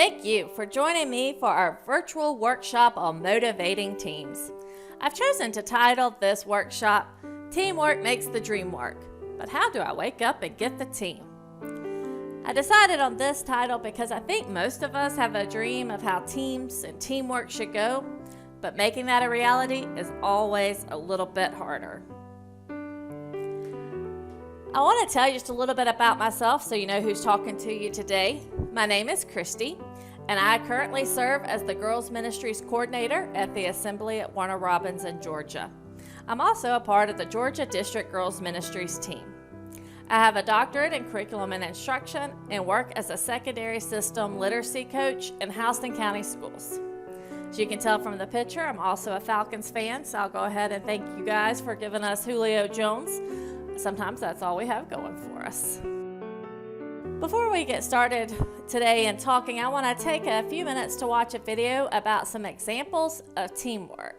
Thank you for joining me for our virtual workshop on motivating teams. I've chosen to title this workshop, Teamwork Makes the Dream Work, but how do I wake up and get the team? I decided on this title because I think most of us have a dream of how teams and teamwork should go, but making that a reality is always a little bit harder. I want to tell you just a little bit about myself so you know who's talking to you today. My name is Christie, and I currently serve as the Girls Ministries Coordinator at the Assembly at Warner Robins in Georgia. I'm also a part of the Georgia District Girls Ministries team. I have a doctorate in curriculum and instruction and work as a secondary system literacy coach in Houston County Schools. As you can tell from the picture, I'm also a Falcons fan, so I'll go ahead and thank you guys for giving us Julio Jones. Sometimes that's all we have going for us. Before we get started today in talking, I want to take a few minutes to watch a video about some examples of teamwork.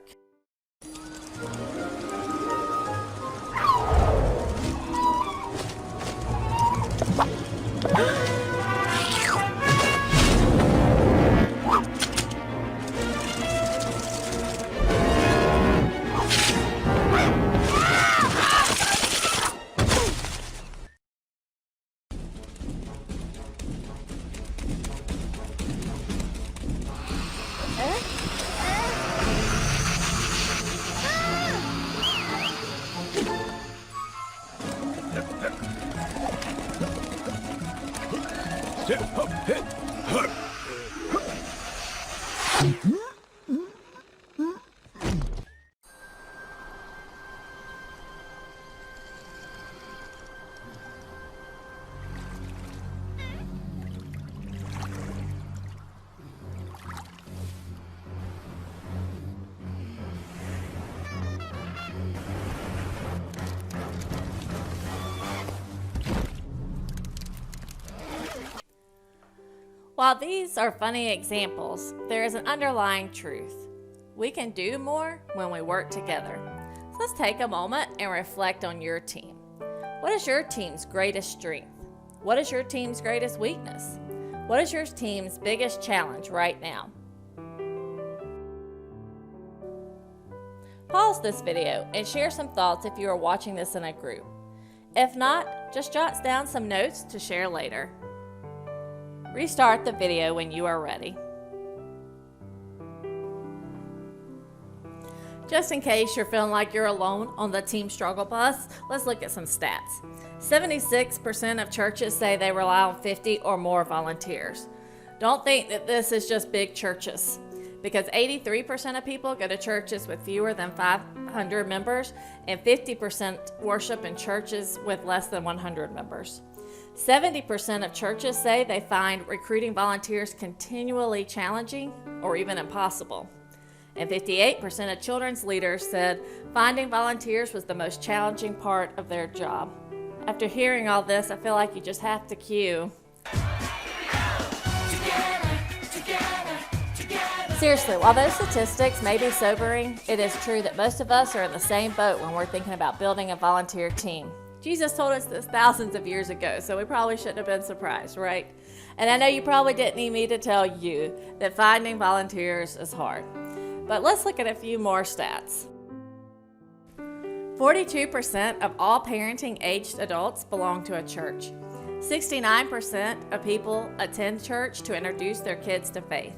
While these are funny examples, there is an underlying truth. We can do more when we work together. So let's take a moment and reflect on your team. What is your team's greatest strength? What is your team's greatest weakness? What is your team's biggest challenge right now? Pause this video and share some thoughts if you are watching this in a group. If not, just jot down some notes to share later. Restart the video when you are ready. Just in case you're feeling like you're alone on the team struggle bus, let's look at some stats. 76% of churches say they rely on 50 or more volunteers. Don't think that this is just big churches, because 83% of people go to churches with fewer than 500 members, and 50% worship in churches with less than 100 members. 70% of churches say they find recruiting volunteers continually challenging or even impossible. And 58% of children's leaders said finding volunteers was the most challenging part of their job. After hearing all this, I feel like you just have to cue. Seriously, while those statistics may be sobering, it is true that most of us are in the same boat when we're thinking about building a volunteer team. Jesus told us this thousands of years ago, so we probably shouldn't have been surprised, right? And I know you probably didn't need me to tell you that finding volunteers is hard. But let's look at a few more stats. 42% of all parenting-aged adults belong to a church. 69% of people attend church to introduce their kids to faith.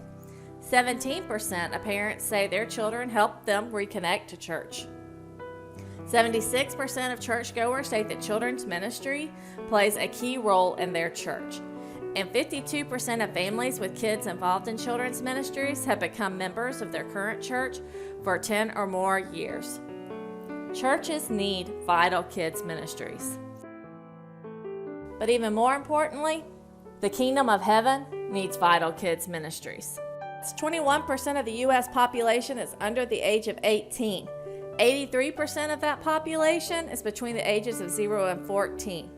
17% of parents say their children help them reconnect to church. 76% of churchgoers say that children's ministry plays a key role in their church. And 52% of families with kids involved in children's ministries have become members of their current church for 10 or more years. Churches need vital kids ministries. But even more importantly, the kingdom of heaven needs vital kids ministries. 21% of the U.S. population is under the age of 18. 83% of that population is between the ages of 0 and 14.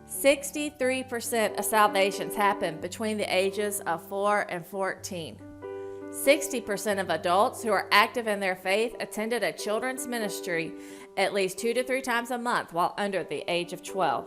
63% of salvations happen between the ages of 4 and 14. 60% of adults who are active in their faith attended a children's ministry at least 2 to 3 times a month while under the age of 12.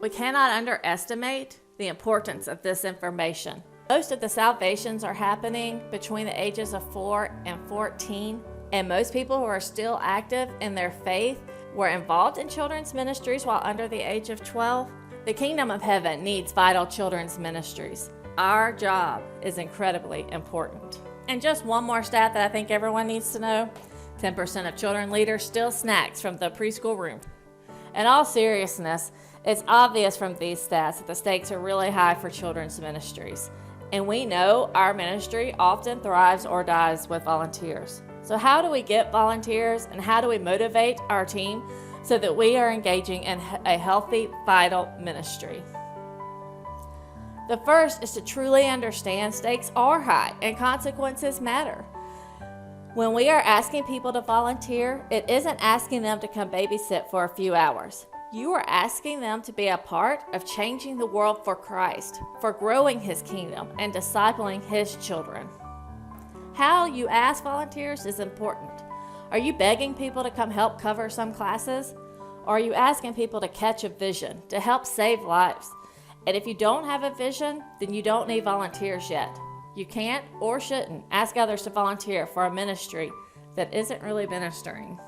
We cannot underestimate the importance of this information. Most of the salvations are happening between the ages of 4 and 14, and most people who are still active in their faith were involved in children's ministries while under the age of 12. The kingdom of heaven needs vital children's ministries. Our job is incredibly important. And just one more stat that I think everyone needs to know, 10% of children leaders steal snacks from the preschool room. In all seriousness, it's obvious from these stats that the stakes are really high for children's ministries. And we know our ministry often thrives or dies with volunteers. So how do we get volunteers and how do we motivate our team so that we are engaging in a healthy, vital ministry? The first is to truly understand stakes are high and consequences matter. When we are asking people to volunteer, it isn't asking them to come babysit for a few hours. You are asking them to be a part of changing the world for Christ, for growing His kingdom and discipling His children. How you ask volunteers is important. Are you begging people to come help cover some classes? Or are you asking people to catch a vision, to help save lives? And if you don't have a vision, then you don't need volunteers yet. You can't or shouldn't ask others to volunteer for a ministry that isn't really ministering.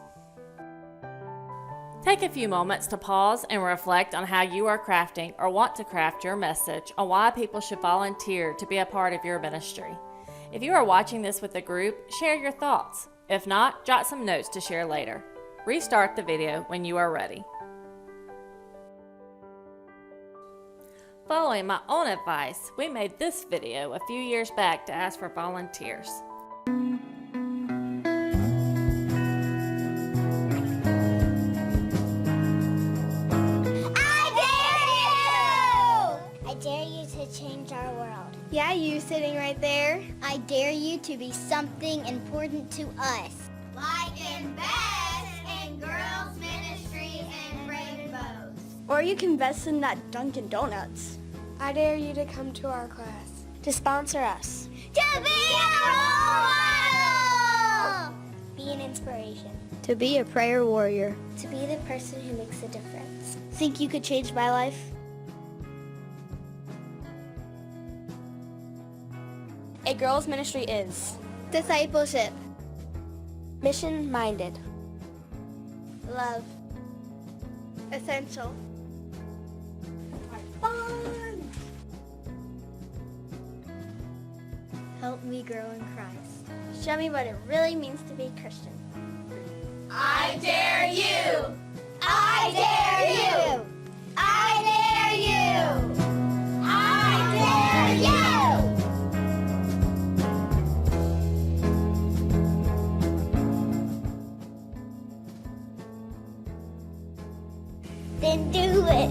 Take a few moments to pause and reflect on how you are crafting or want to craft your message on why people should volunteer to be a part of your ministry. If you are watching this with a group, share your thoughts. If not, jot some notes to share later. Restart the video when you are ready. Following my own advice, we made this video a few years back to ask for volunteers. I dare you to change our world. Yeah, you sitting right there. I dare you to be something important to us. Like invest in girls' ministry and rainbows. Or you can invest in that Dunkin' Donuts. I dare you to come to our class. To sponsor us. To be a role model! Be an inspiration. To be a prayer warrior. To be the person who makes a difference. Think you could change my life? A girls' ministry is discipleship, mission-minded, Love. essential, Fun! Help me grow in Christ. show me what it really means to be Christian. I dare you! I dare you! I dare you! I dare you! Then do it.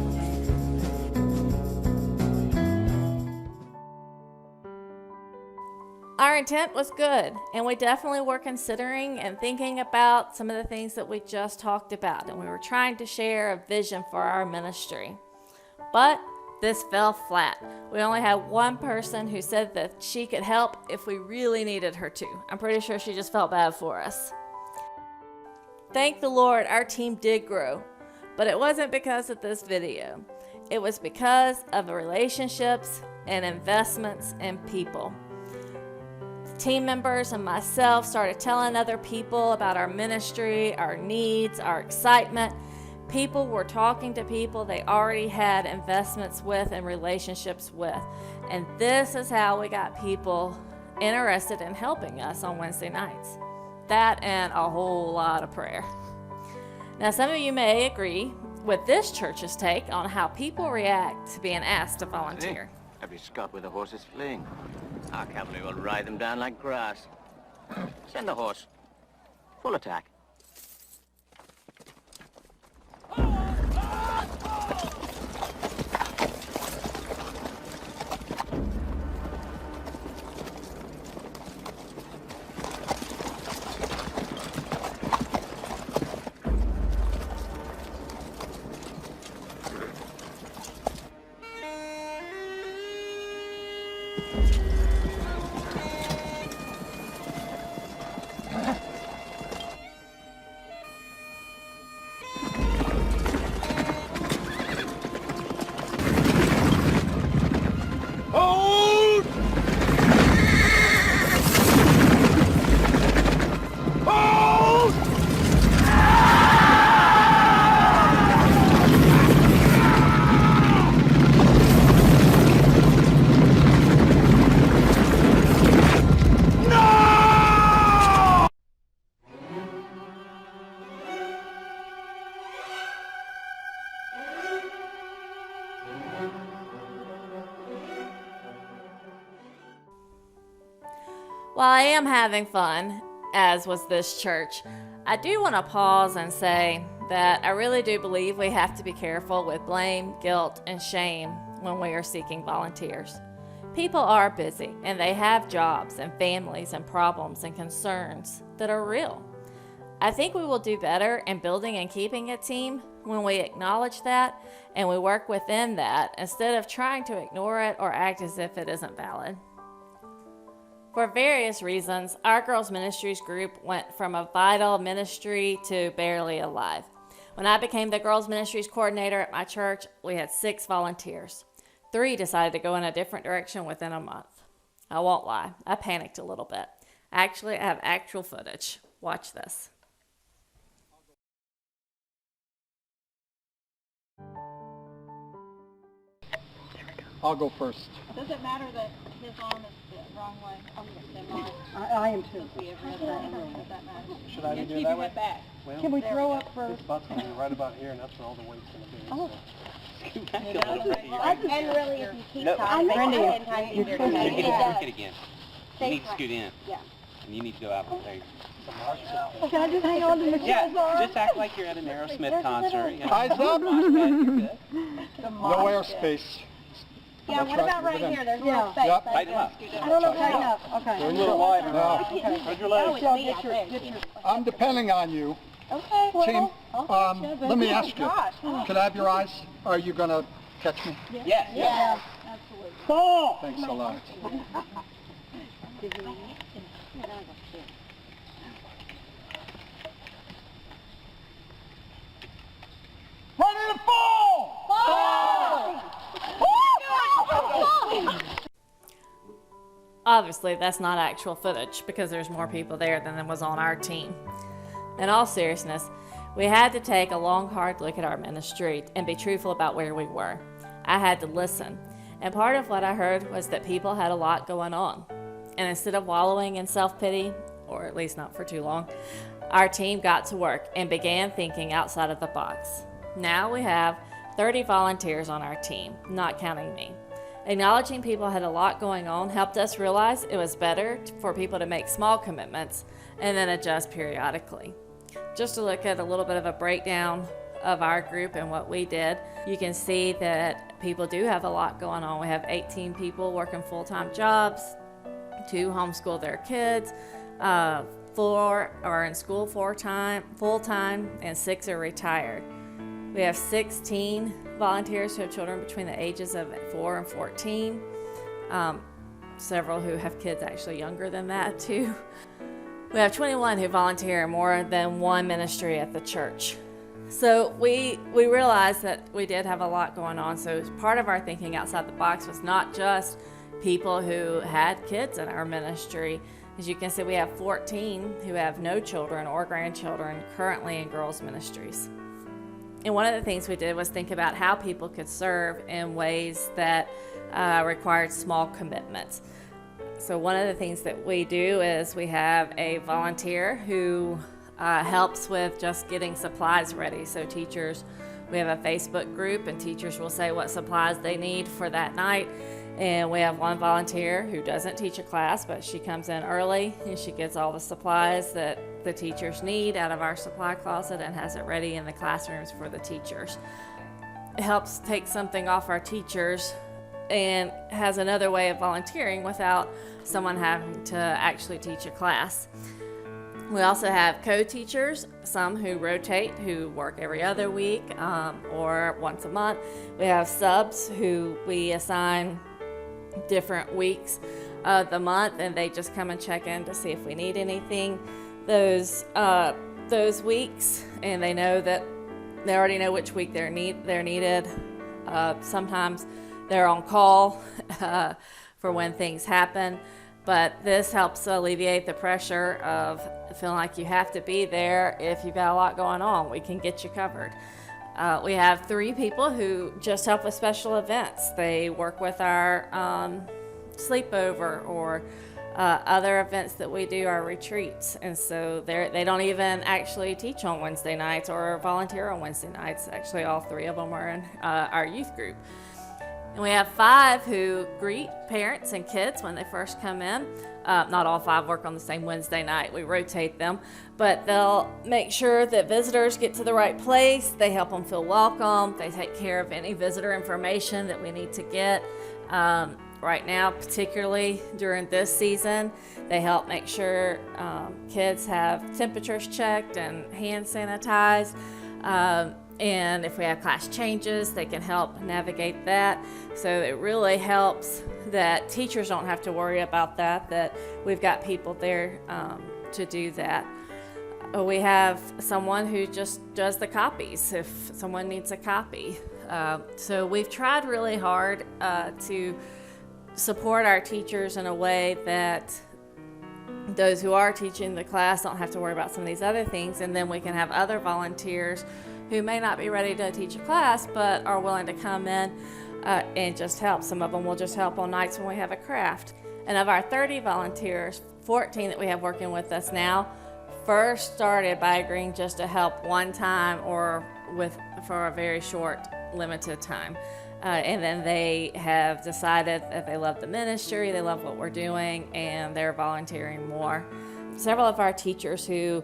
Our intent was good, and we definitely were considering and thinking about some of the things that we just talked about, and we were trying to share a vision for our ministry. But this fell flat. We only had one person who said that she could help if we really needed her to. I'm pretty sure she just felt bad for us. Thank the Lord, our team did grow, but it wasn't because of this video. It was because of the relationships and investments in people. Team members and myself started telling other people about our ministry, our needs, our excitement. People were talking to people they already had investments with and relationships with. And this is how we got people interested in helping us on Wednesday nights. That and a whole lot of prayer. Now, some of you may agree with this church's take on how people react to being asked to volunteer. Every Scot with a horse is fleeing. Our cavalry will ride them down like grass. Send the horse. Full attack. While I am having fun, as was this church, I do want to pause and say that I really do believe we have to be careful with blame, guilt, and shame when we are seeking volunteers. People are busy and they have jobs and families and problems and concerns that are real. I think we will do better in building and keeping a team when we acknowledge that and we work within that instead of trying to ignore it or act as if it isn't valid. For various reasons, our girls' ministries group went from a vital ministry to barely alive. When I became the girls' ministries coordinator at my church, we had 6 volunteers. 3 decided to go in a different direction within a month. I won't lie, I panicked a little bit. Actually, I have actual footage. Watch this. I'll go first. Does it matter that his arm is the wrong way? I am too. Should I Just do keep that your way? head back. Well, Can we throw up first? this butt's gonna be right about here, and that's where all the weight's gonna be. Oh. Scoot back a little bit here. And really, if you keep No, talking, Brenda, it's you're supposed to Get do it, that. get it again. You need to scoot in. Yeah. And you need to go out there. Oh, can I just hang on to Michelle's Yeah, arm? just act like you're at an Aerosmith concert. You know. Eyes up. No airspace. Yeah, That's what right, about right move it in. here? There's a Yeah. little space. Yep. Tighten them up. I don't know, tighten up, okay. They're a little wider now. Okay. Spread your Oh, legs. it's So me, I get your, think. get your. I'm depending on you. Okay, well, Team, I'll get you, let me but- ask you, Gosh. can I have your eyes? Are you gonna catch me? Yes. Yeah, absolutely. Fall! Thanks a lot. Ready to fall! Obviously, that's not actual footage because there's more people there than was on our team. In all seriousness, we had to take a long, hard look at our ministry and be truthful about where we were. I had to listen. And part of what I heard was that people had a lot going on. And instead of wallowing in self-pity, or at least not for too long, our team got to work and began thinking outside of the box. Now we have 30 volunteers on our team, not counting me. Acknowledging people had a lot going on helped us realize it was better for people to make small commitments and then adjust periodically. Just to look at a little bit of a breakdown of our group and what we did, you can see that people do have a lot going on. We have 18 people working full-time jobs, 2 homeschool their kids, 4 are in school full-time, and 6 are retired. We have 16 volunteers who have children between the ages of 4 and 14. Several who have kids actually younger than that too. We have 21 who volunteer in more than one ministry at the church. So we realized that we did have a lot going on. So part of our thinking outside the box was not just people who had kids in our ministry. As you can see, we have 14 who have no children or grandchildren currently in girls' ministries. And one of the things we did was think about how people could serve in ways that required small commitments. So one of the things that we do is we have a volunteer who helps with just getting supplies ready. So teachers, we have a Facebook group and teachers will say what supplies they need for that night. And we have one volunteer who doesn't teach a class, but she comes in early and she gets all the supplies that the teachers need out of our supply closet and has it ready in the classrooms for the teachers. It helps take something off our teachers and has another way of volunteering without someone having to actually teach a class. We also have co-teachers, some who rotate, who work every other week or once a month. We have subs who we assign different weeks of the month and they just come and check in to see if we need anything those weeks, and they know that they already know which week they're needed. Sometimes they're on call for when things happen, but this helps alleviate the pressure of feeling like you have to be there. If you've got a lot going on, we can get you covered. We have 3 people who just help with special events. They work with our sleepover or other events that we do, our retreats. And so they don't even actually teach on Wednesday nights or volunteer on Wednesday nights. Actually, all 3 of them are in our youth group. And we have 5 who greet parents and kids when they first come in. Not all 5 work on the same Wednesday night. We rotate them, but they'll make sure that visitors get to the right place. They help them feel welcome. They take care of any visitor information that we need to get. Right now, particularly during this season, they help make sure kids have temperatures checked and hand sanitized. And if we have class changes, they can help navigate that. So it really helps that teachers don't have to worry about that we've got people there to do that. We have someone who just does the copies if someone needs a copy. So we've tried really hard to support our teachers in a way that those who are teaching the class don't have to worry about some of these other things, and then we can have other volunteers who may not be ready to teach a class but are willing to come in and just help. Some of them will just help on nights when we have a craft. And of our 30 volunteers, 14 that we have working with us now first started by agreeing just to help one time or for a very short, limited time. And then they have decided that they love the ministry, they love what we're doing, and they're volunteering more. Several of our teachers who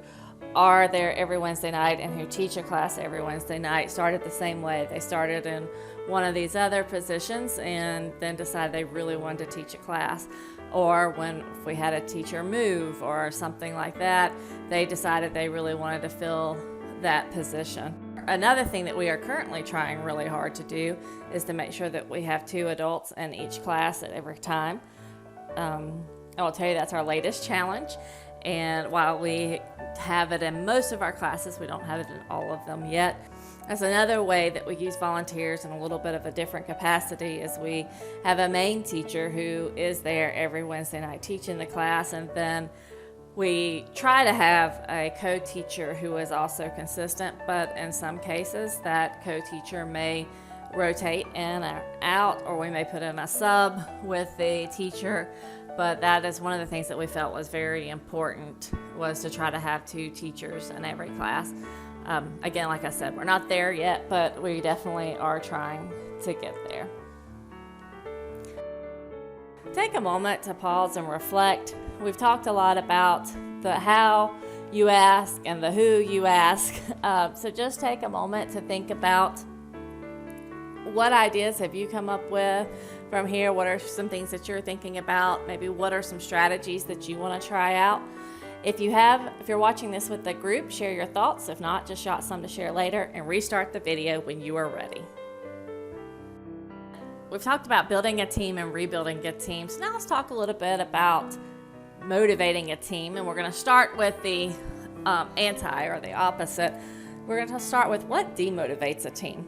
are there every Wednesday night and who teach a class every Wednesday night started the same way. They started in one of these other positions and then decided they really wanted to teach a class. Or if we had a teacher move or something like that, they decided they really wanted to fill that position. Another thing that we are currently trying really hard to do is to make sure that we have 2 adults in each class at every time. I will tell you that's our latest challenge. And while we have it in most of our classes, we don't have it in all of them yet. That's another way that we use volunteers in a little bit of a different capacity is we have a main teacher who is there every Wednesday night teaching the class, and then we try to have a co-teacher who is also consistent, but in some cases that co-teacher may rotate in or out, or we may put in a sub with the teacher. But that is one of the things that we felt was very important, was to try to have 2 teachers in every class. Again, like I said, we're not there yet, but we definitely are trying to get there. Take a moment to pause and reflect. We've talked a lot about the how you ask and the who you ask. So just take a moment to think about what ideas have you come up with from here. What are some things that you're thinking about? Maybe what are some strategies that you want to try out? If you're watching this with the group, share your thoughts. If not, just jot some to share later and restart the video when you are ready. We've talked about building a team and rebuilding a team. So now let's talk a little bit about motivating a team. And we're going to start with the anti or the opposite. We're going to start with what demotivates a team.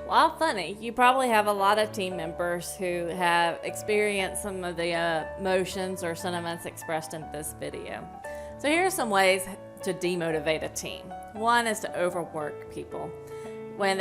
While funny, you probably have a lot of team members who have experienced some of the emotions or sentiments expressed in this video. So here are some ways to demotivate a team. One is to overwork people. When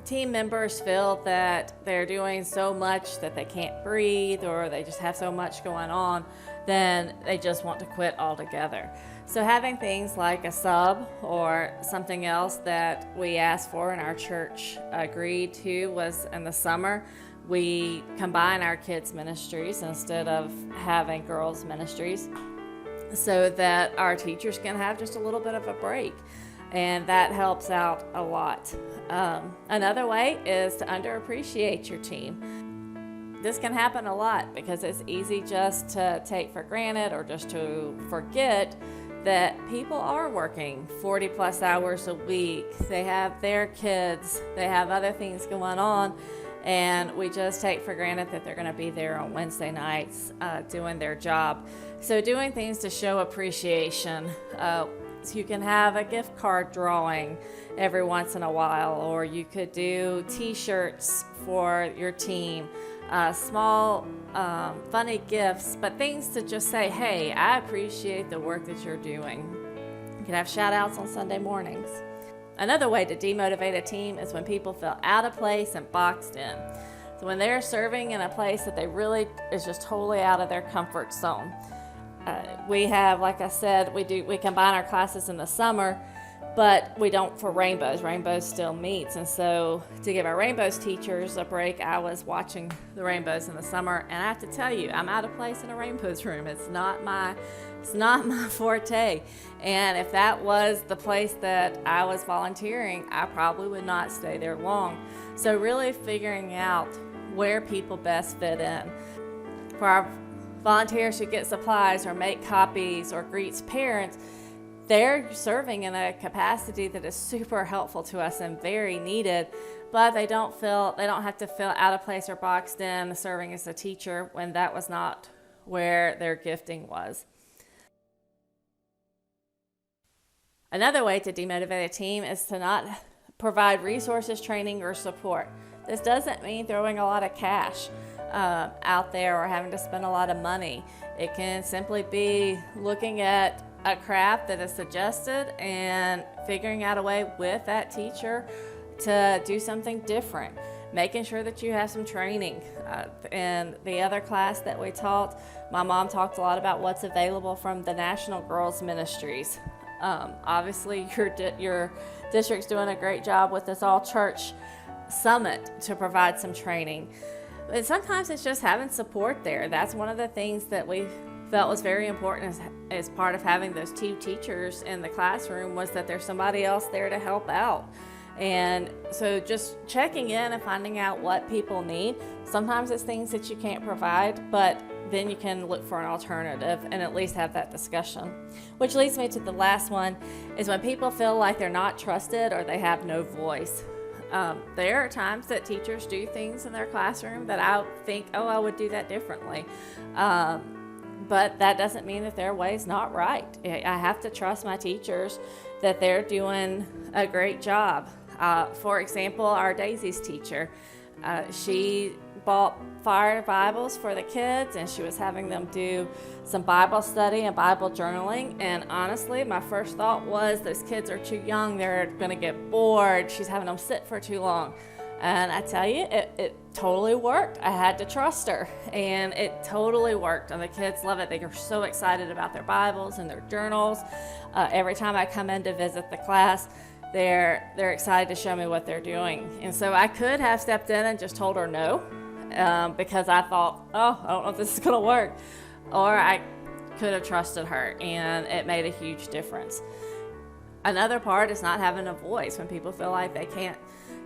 team members feel that they're doing so much that they can't breathe or they just have so much going on, then they just want to quit altogether. So having things like a sub or something else that we asked for and our church agreed to was in the summer, we combine our kids' ministries instead of having girls' ministries so that our teachers can have just a little bit of a break. and that helps out a lot. Another way is to underappreciate your team. This can happen a lot because it's easy just to take for granted or just to forget that people are working 40 plus hours a week. They have their kids, they have other things going on, and we just take for granted that they're going to be there on Wednesday nights doing their job. So doing things to show appreciation. You can have a gift card drawing every once in a while, or you could do t-shirts for your team, small funny gifts, but things to just say, hey, I appreciate the work that you're doing. You can have shout outs on Sunday mornings. Another way to demotivate a team is when people feel out of place and boxed in. So when they're serving in a place that they really is just totally out of their comfort zone. We have, like I said, we combine our classes in the summer, but we don't for Rainbows. Rainbows still meets, and so to give our Rainbows teachers a break, I was watching the Rainbows in the summer, and I have to tell you, I'm out of place in a Rainbows room. It's not my forte, and if that was the place that I was volunteering, I probably would not stay there long. So really figuring out where people best fit in. For our volunteers who get supplies or make copies or greets parents, they're serving in a capacity that is super helpful to us and very needed, but they don't have to feel out of place or boxed in serving as a teacher when that was not where their gifting was. Another way to demotivate a team is to not provide resources, training, or support. This doesn't mean throwing a lot of cash out there or having to spend a lot of money. It can simply be looking at a craft that is suggested and figuring out a way with that teacher to do something different, making sure that you have some training. In the other class that we taught, my mom talked a lot about what's available from the National Girls Ministries. Obviously your district's doing a great job with this all church summit to provide some training. But sometimes it's just having support there. That's one of the things that we felt was very important as part of having those two teachers in the classroom, was that there's somebody else there to help out. And so just checking in and finding out what people need. Sometimes it's things that you can't provide, but then you can look for an alternative and at least have that discussion. Which leads me to the last one, is when people feel like they're not trusted or they have no voice. There are times that teachers do things in their classroom that I think, oh, I would do that differently. But that doesn't mean that their way is not right. I have to trust my teachers that they're doing a great job. For example, our Daisy's teacher, she bought fire Bibles for the kids, and she was having them do some Bible study and Bible journaling. And honestly, my first thought was, those kids are too young, they're gonna get bored, she's having them sit for too long. And I tell you, it totally worked. I had to trust her, and it totally worked. And the kids love it. They are so excited about their Bibles and their journals. Every time I come in to visit the class, they're excited to show me what they're doing. And so I could have stepped in and just told her no, because I thought, oh, I don't know if this is gonna work. Or I could have trusted her, and it made a huge difference. Another part is not having a voice when people feel like they can't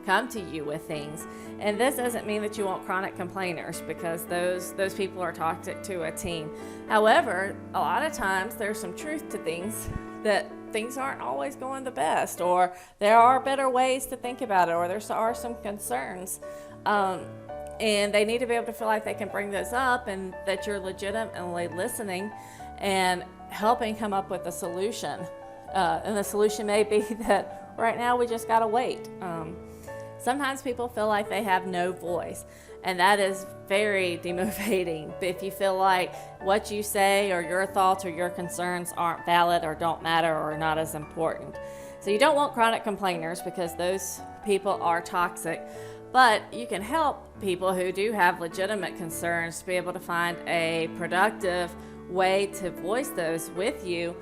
come to you with things. And this doesn't mean that you want chronic complainers, because those people are toxic to a team. However, a lot of times there's some truth to things, that things aren't always going the best, or there are better ways to think about it, or there are some concerns. And they need to be able to feel like they can bring those up, and that you're legitimately listening and helping come up with a solution. And the solution may be that right now we just gotta wait. Sometimes people feel like they have no voice, and that is very demotivating. If you feel like what you say or your thoughts or your concerns aren't valid or don't matter or are not as important. So you don't want chronic complainers, because those people are toxic. But you can help people who do have legitimate concerns to be able to find a productive way to voice those with you,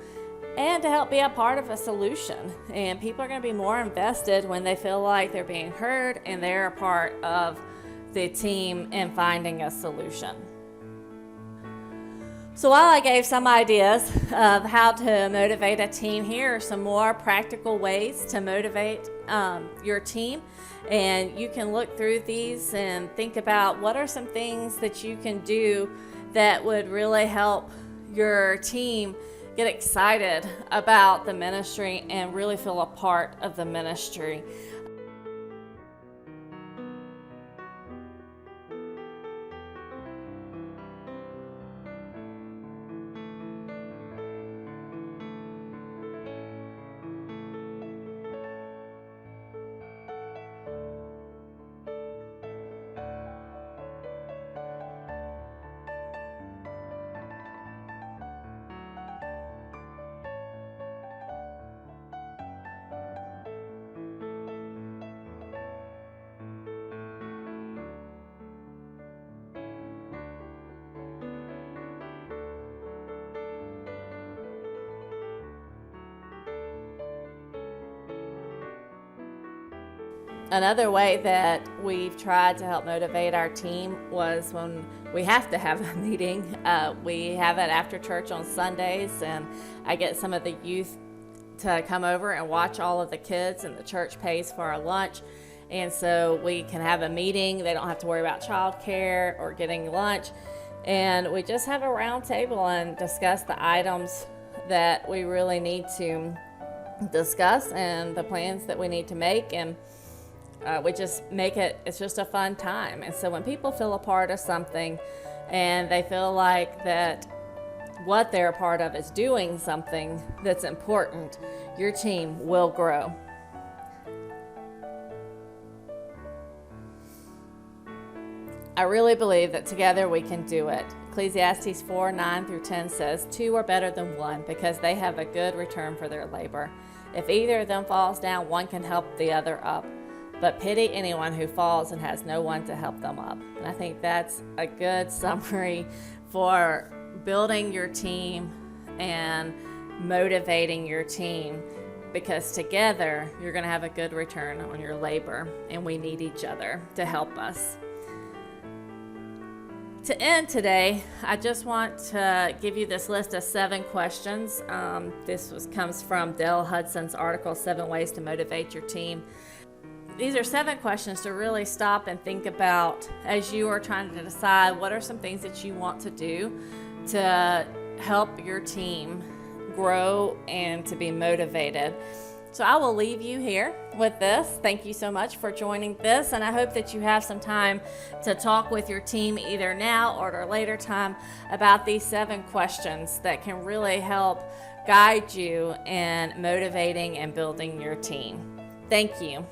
and to help be a part of a solution. And people are going to be more invested when they feel like they're being heard and they're a part of the team in finding a solution. So while I gave some ideas of how to motivate a team, here are some more practical ways to motivate your team. And you can look through these and think about what are some things that you can do that would really help your team get excited about the ministry and really feel a part of the ministry. Another way that we've tried to help motivate our team was when we have to have a meeting. We have it after church on Sundays, and I get some of the youth to come over and watch all of the kids, and the church pays for our lunch. And so we can have a meeting. They don't have to worry about childcare or getting lunch. And we just have a round table and discuss the items that we really need to discuss and the plans that we need to make. And we just make it's just a fun time. And so when people feel a part of something and they feel like that what they're a part of is doing something that's important, your team will grow. I really believe that together we can do it. Ecclesiastes 4:9-10 says, 2 are better than 1 because they have a good return for their labor. If either of them falls down, one can help the other up. But pity anyone who falls and has no one to help them up. And I think that's a good summary for building your team and motivating your team, because together you're going to have a good return on your labor, and we need each other to help us. To end today, I just want to give you this list of 7 questions. Comes from Dale Hudson's article, 7 Ways to Motivate Your Team. These are 7 questions to really stop and think about as you are trying to decide what are some things that you want to do to help your team grow and to be motivated. So I will leave you here with this. Thank you so much for joining this, and I hope that you have some time to talk with your team either now or at a later time about these 7 questions that can really help guide you in motivating and building your team. Thank you.